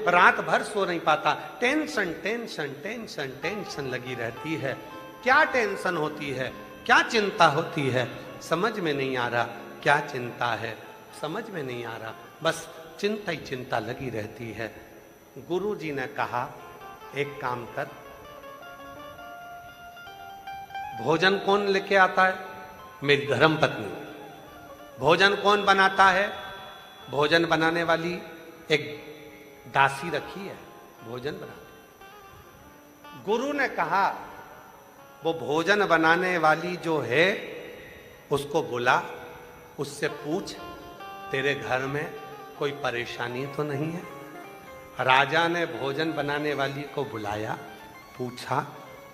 रात भर सो नहीं पाता, टेंशन टेंशन टेंशन टेंशन लगी रहती है। क्या टेंशन होती है, क्या चिंता होती है, समझ में नहीं आ रहा। क्या चिंता है, समझ में नहीं आ रहा, बस चिंता ही चिंता लगी रहती है। गुरु जी ने कहा एक काम कर, भोजन कौन लेके आता है? मेरी धर्मपत्नी। भोजन कौन बनाता है? भोजन बनाने वाली एक दासी रखी है, भोजन बनाती। गुरु ने कहा वो भोजन बनाने वाली जो है उसको बुला, उससे पूछ तेरे घर में कोई परेशानी तो नहीं है। राजा ने भोजन बनाने वाली को बुलाया, पूछा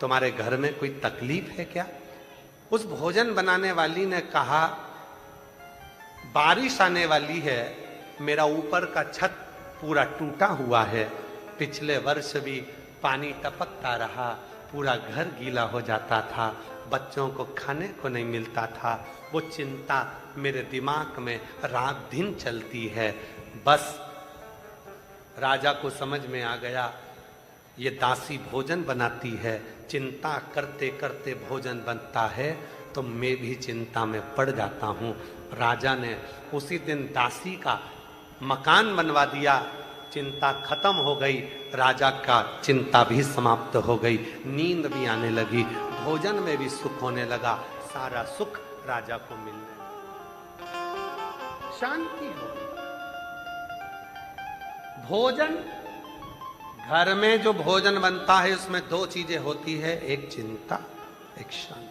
तुम्हारे घर में कोई तकलीफ है क्या? उस भोजन बनाने वाली ने कहा बारिश आने वाली है, मेरा ऊपर का छत पूरा टूटा हुआ है, पिछले वर्ष भी पानी टपकता रहा, पूरा घर गीला हो जाता था, बच्चों को खाने को नहीं मिलता था, वो चिंता मेरे दिमाग में रात दिन चलती है। बस राजा को समझ में आ गया ये दासी भोजन बनाती है, चिंता करते करते भोजन बनता है तो मैं भी चिंता में पड़ जाता हूँ। राजा ने उसी दिन दासी का मकान बनवा दिया, चिंता खत्म हो गई, राजा का चिंता भी समाप्त हो गई, नींद भी आने लगी, भोजन में भी सुख होने लगा, सारा सुख राजा को मिलने लगा, शांति हो गई। भोजन, घर में जो भोजन बनता है उसमें दो चीजें होती है, एक चिंता, एक शांति।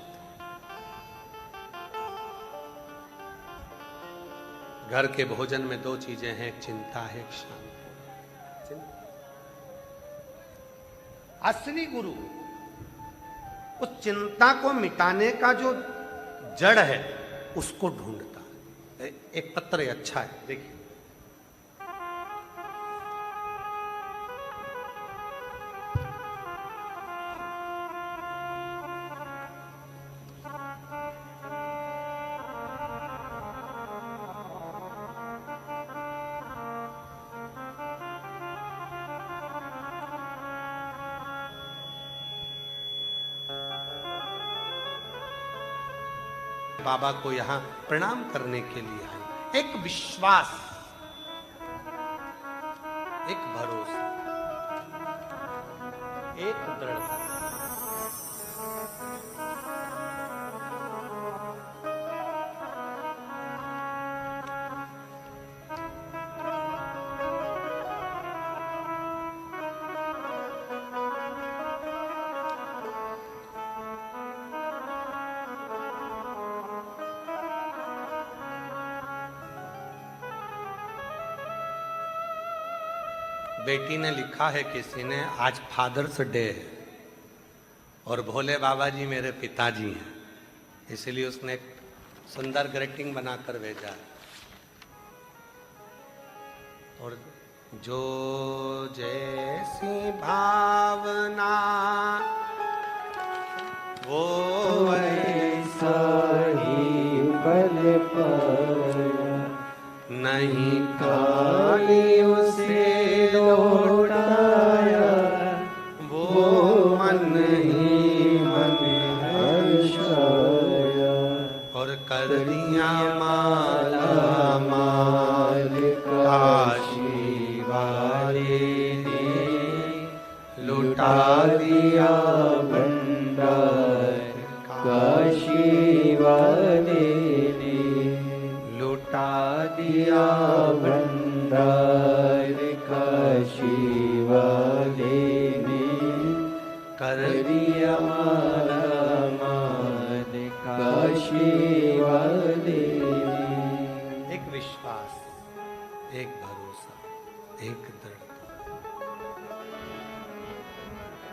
घर के भोजन में दो चीजें हैं, एक चिंता है, एक शांति। असली गुरु उस चिंता को मिटाने का जो जड़ है उसको ढूंढता है। एक पत्र अच्छा है, देखिए। बाबा को यहां प्रणाम करने के लिए आए। एक विश्वास, एक भरोसा, एक दृढ़ता। बेटी ने लिखा है किसी ने, आज फादर्स डे है और भोले बाबा जी मेरे पिताजी हैं, इसलिए उसने एक सुंदर ग्रीटिंग बनाकर भेजा है। और जो जैसी भावना वो वैसा ही पल पर, नहीं खाली उसे लौटाया, वो मन ही मन हर्षाया, और कर दिया माला माल काशी वाले ने, लुटा दिया भंडार काशी वाले ने, लुटा दिया भंडार काशी वाले ने, कर दिया माला माल काशी वाले ने। एक विश्वास, एक भरोसा, एक दृढ़ता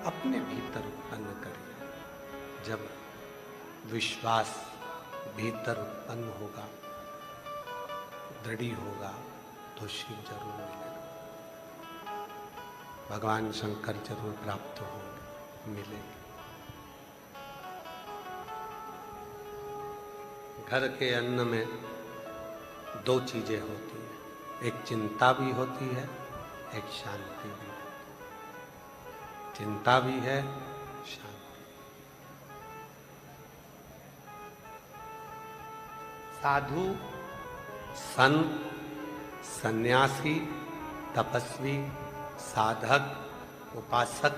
अपने भीतर उत्पन्न करिए। जब विश्वास भीतर उत्पन्न होगा, दृढ़ होगा, तो शिव जरूर मिलेगा, भगवान शंकर जरूर प्राप्त होंगे, मिलेंगे। घर के अन्न में दो चीजें होती हैं, एक चिंता भी होती है, एक शांति भी है। चिंता भी है, शांति। साधु, संत, सन्यासी, तपस्वी, साधक, उपासक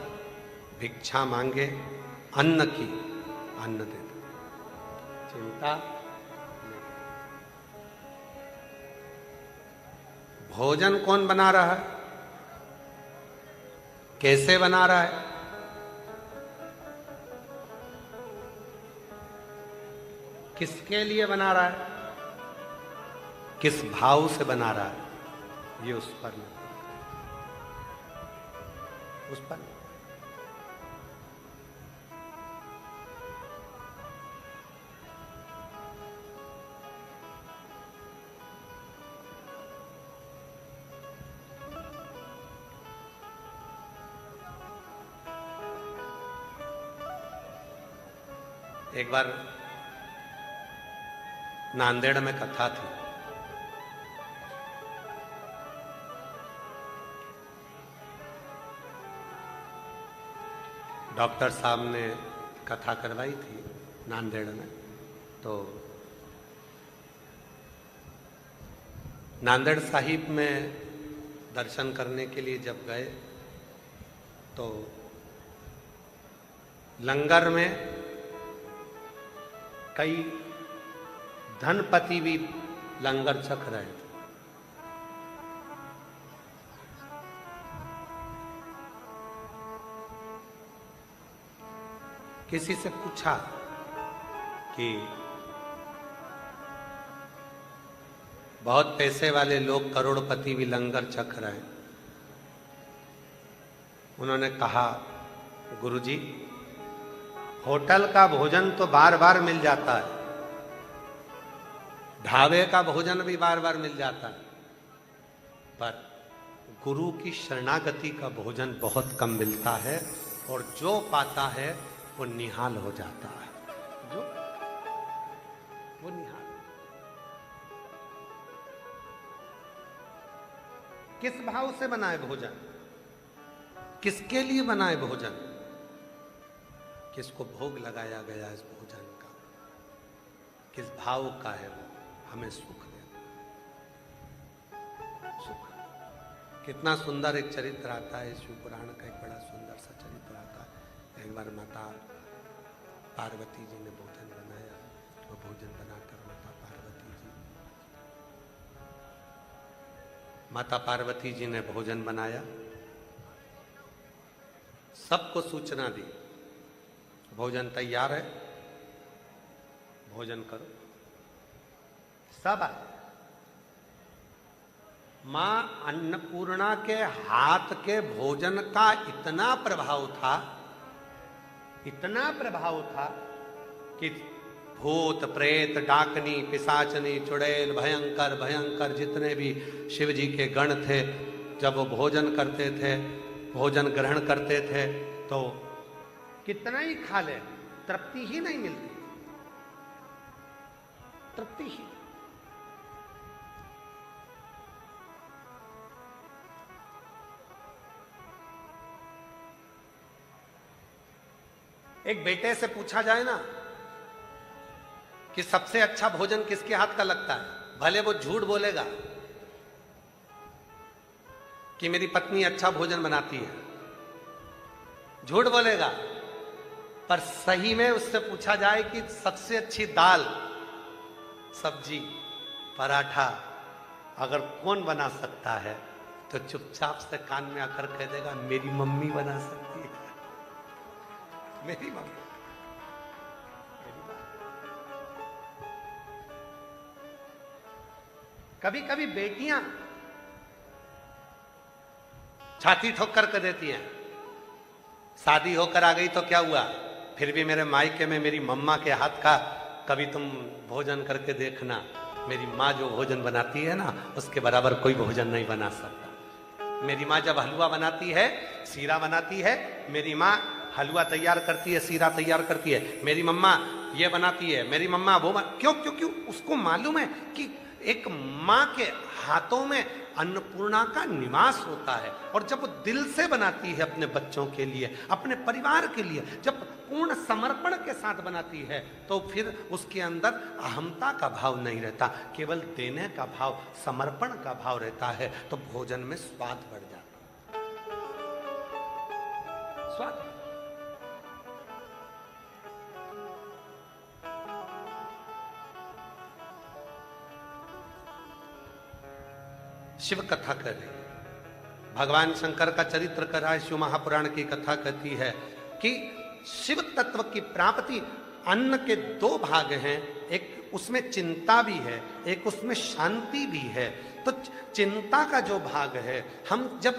भिक्षा मांगे, अन्न की, अन्न दे दो, चिंता नहीं। भोजन कौन बना रहा है, कैसे बना रहा है, किसके लिए बना रहा है, किस भाव से बना रहा है, ये उस पर निर्भर करता है। उस पर एक बार नांदेड़ में कथा थी। डॉक्टर साहब ने कथा करवाई थी नांदेड़ में। तो नांदेड़ साहिब में दर्शन करने के लिए जब गए तो लंगर में कई धनपति भी लंगर चख रहे थे। किसी से पूछा कि बहुत पैसे वाले लोग करोड़पति भी लंगर चख रहे हैं। उन्होंने कहा, गुरुजी, होटल का भोजन तो बार बार मिल जाता है, ढाबे का भोजन भी बार बार मिल जाता है, पर गुरु की शरणागति का भोजन बहुत कम मिलता है और जो पाता है वो निहाल हो जाता है। जो वो निहाल। किस भाव से बनाए भोजन, किसके लिए बनाए भोजन, किसको भोग लगाया गया इस भोजन का, किस भाव का है वो, हमें सुख देता। सुख। कितना सुंदर एक चरित्र आता है शिव पुराण का, एक बड़ा सुंदर सा चरित्र आता है। एक बार माता पार्वती जी ने भोजन बनाया और भोजन बनाकर माता पार्वती जी ने भोजन बनाया, सबको सूचना दी, भोजन तैयार है, भोजन करो। सब आए। मां अन्नपूर्णा के हाथ के भोजन का इतना प्रभाव था, इतना प्रभाव था कि भूत प्रेत डाकनी पिशाचनी चुड़ैल भयंकर भयंकर जितने भी शिव जी के गण थे, जब वो भोजन करते थे, भोजन ग्रहण करते थे, तो कितना ही खा ले तृप्ति ही नहीं मिलती, तृप्ति ही। एक बेटे से पूछा जाए ना कि सबसे अच्छा भोजन किसके हाथ का लगता है, भले वो झूठ बोलेगा कि मेरी पत्नी अच्छा भोजन बनाती है, झूठ बोलेगा, पर सही में उससे पूछा जाए कि सबसे अच्छी दाल सब्जी पराठा अगर कौन बना सकता है, तो चुपचाप से कान में आकर कह देगा मेरी मम्मी बना सकती है, मेरी मम्मी। कभी कभी बेटियां छाती ठोक कर देती हैं, शादी होकर आ गई तो क्या हुआ, फिर भी मेरे मायके में मेरी मम्मा के हाथ का कभी तुम भोजन करके देखना, मेरी माँ जो भोजन बनाती है ना उसके बराबर कोई भोजन नहीं बना सकता। मेरी माँ जब हलवा बनाती है, सीरा बनाती है, मेरी माँ हलवा तैयार करती है, सीरा तैयार करती है, मेरी मम्मा ये बनाती है, मेरी मम्मा वो क्यों क्यों क्यों उसको मालूम है कि एक माँ के हाथों में अन्नपूर्णा का निवास होता है। और जब वो दिल से बनाती है अपने बच्चों के लिए, अपने परिवार के लिए, जब पूर्ण समर्पण के साथ बनाती है, तो फिर उसके अंदर अहमता का भाव नहीं रहता, केवल देने का भाव, समर्पण का भाव रहता है। तो भोजन में स्वाद बढ़ जाता है, स्वाद। शिव कथा कर रही है, भगवान शंकर का चरित्र कर रहा है। शिव महापुराण की कथा कहती है कि शिव तत्व की प्राप्ति, अन्न के दो भाग हैं, एक उसमें चिंता भी है, एक उसमें शांति भी है। तो चिंता का जो भाग है, हम जब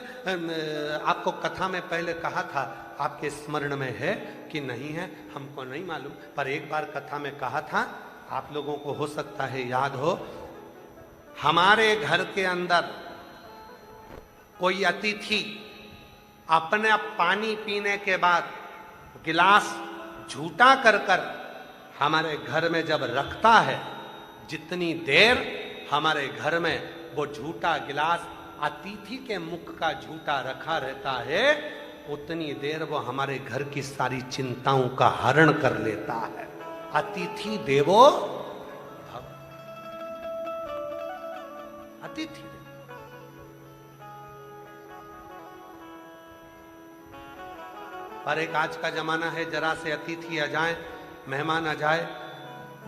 आपको कथा में पहले कहा था, आपके स्मरण में है कि नहीं है हमको नहीं मालूम, पर एक बार कथा में कहा था, आप लोगों को हो सकता है याद हो। हमारे घर के अंदर कोई अतिथि अपने पानी पीने के बाद गिलास झूठा कर कर हमारे घर में जब रखता है, जितनी देर हमारे घर में वो झूठा गिलास अतिथि के मुख का झूठा रखा रहता है, उतनी देर वो हमारे घर की सारी चिंताओं का हरण कर लेता है। अतिथि देवो भव। अतिथि पर एक आज का जमाना है, जरा से अतिथि आ जाए, मेहमान आ जाए,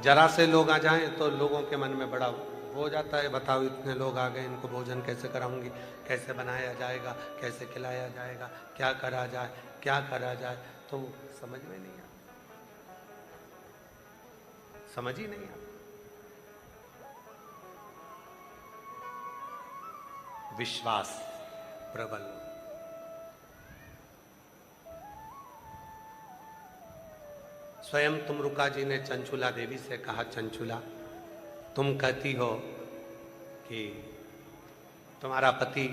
जरा से लोग आ जाएं तो लोगों के मन में बड़ा हो जाता है, बताओ इतने लोग आ गए, इनको भोजन कैसे कराऊंगी, कैसे बनाया जाएगा, कैसे खिलाया जाएगा, क्या करा जाए, क्या करा जाए। तो समझ में नहीं आता, समझ ही नहीं आता। विश्वास प्रबल। स्वयं तुमरुका जी ने चंचुला देवी से कहा, चंचुला तुम कहती हो कि तुम्हारा पति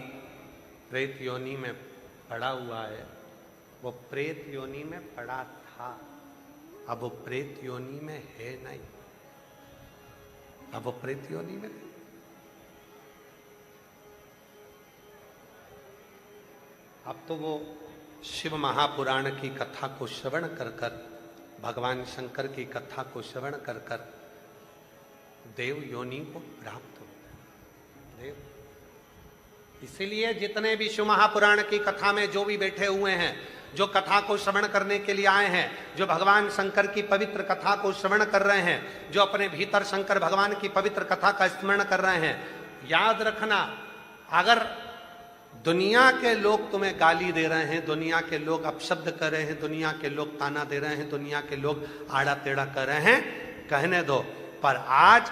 प्रेत योनि में पड़ा हुआ है, वो प्रेत योनि में पड़ा था, अब वो प्रेत योनि में है नहीं, अब वो प्रेत योनि में नहीं। अब तो वो शिव महापुराण की कथा को श्रवण कर कर, भगवान शंकर की कथा को श्रवण कर कर देव योनि को प्राप्त हो देव। इसीलिए जितने भी शिव महापुराण की कथा में जो भी बैठे हुए हैं, जो कथा को श्रवण करने के लिए आए हैं, जो भगवान शंकर की पवित्र कथा को श्रवण कर रहे हैं, जो अपने भीतर शंकर भगवान की पवित्र कथा का स्मरण कर रहे हैं, याद रखना, अगर दुनिया के लोग तुम्हें गाली दे रहे हैं, दुनिया के लोग अपशब्द कर रहे हैं, दुनिया के लोग ताना दे रहे हैं, दुनिया के लोग आड़ा टेढ़ा कर रहे हैं, कहने दो। पर आज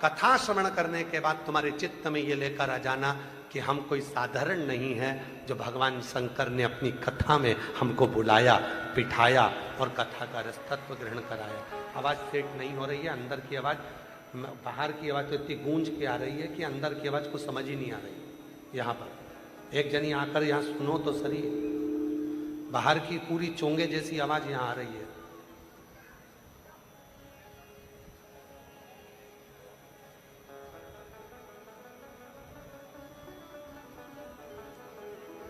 कथा श्रवण करने के बाद तुम्हारे चित्त में ये लेकर आ जाना कि हम कोई साधारण नहीं है, जो भगवान शंकर ने अपनी कथा में हमको बुलाया, बिठाया और कथा का रसतत्व ग्रहण कराया। आवाज सेट नहीं हो रही है, अंदर की आवाज, बाहर की आवाज तो इतनी गूंज के आ रही है कि अंदर की आवाज को समझ ही नहीं आ रही। यहाँ पर एक जनी आकर यहाँ सुनो तो सही, बाहर की पूरी चोंगे जैसी आवाज यहाँ आ रही है।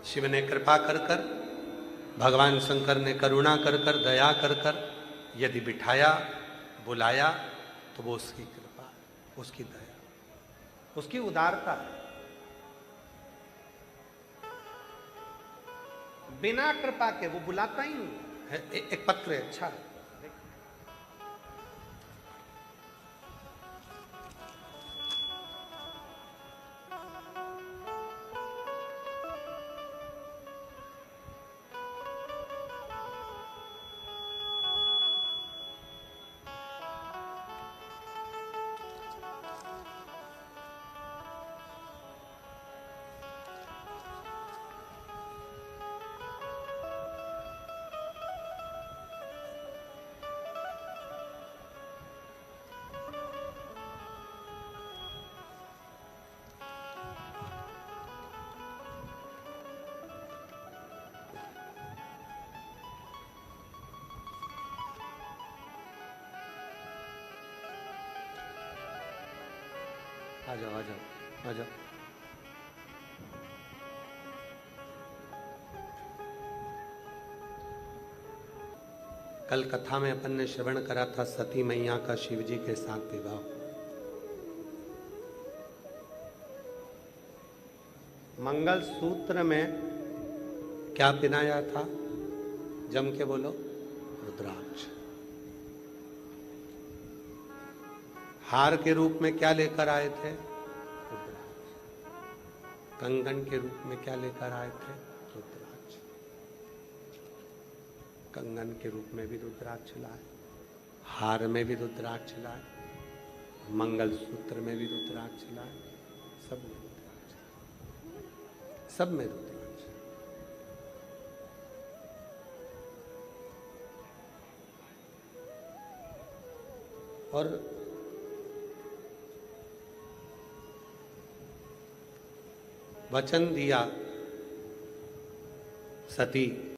शिव ने कृपा कर कर, भगवान शंकर ने करुणा कर कर, दया कर कर यदि बिठाया, बुलाया, तो वो उसकी कृपा, उसकी दया, उसकी उदारता है। बिना कृपा के वो बुलाता ही नहीं है। एक पत्र है, अच्छा है, आ जाओ आ जाओ आ जाओ। कल कथा में अपन ने श्रवण करा था सती मैया का शिव जी के साथ विवाह। मंगल सूत्र में क्या पिनाया था? जम के बोलो, रुद्राक्ष। हार के रूप में क्या लेकर आए थे? रुद्राक्ष। कंगन के रूप में क्या लेकर आए थे? रुद्राक्ष। कंगन के रूप में भी रुद्राक्ष लाए, हार में भी रुद्राक्ष लाए, मंगल सूत्र में भी रुद्राक्ष लाए, सब में रुद्राक्ष, सब में रुद्राक्ष। और वचन दिया सती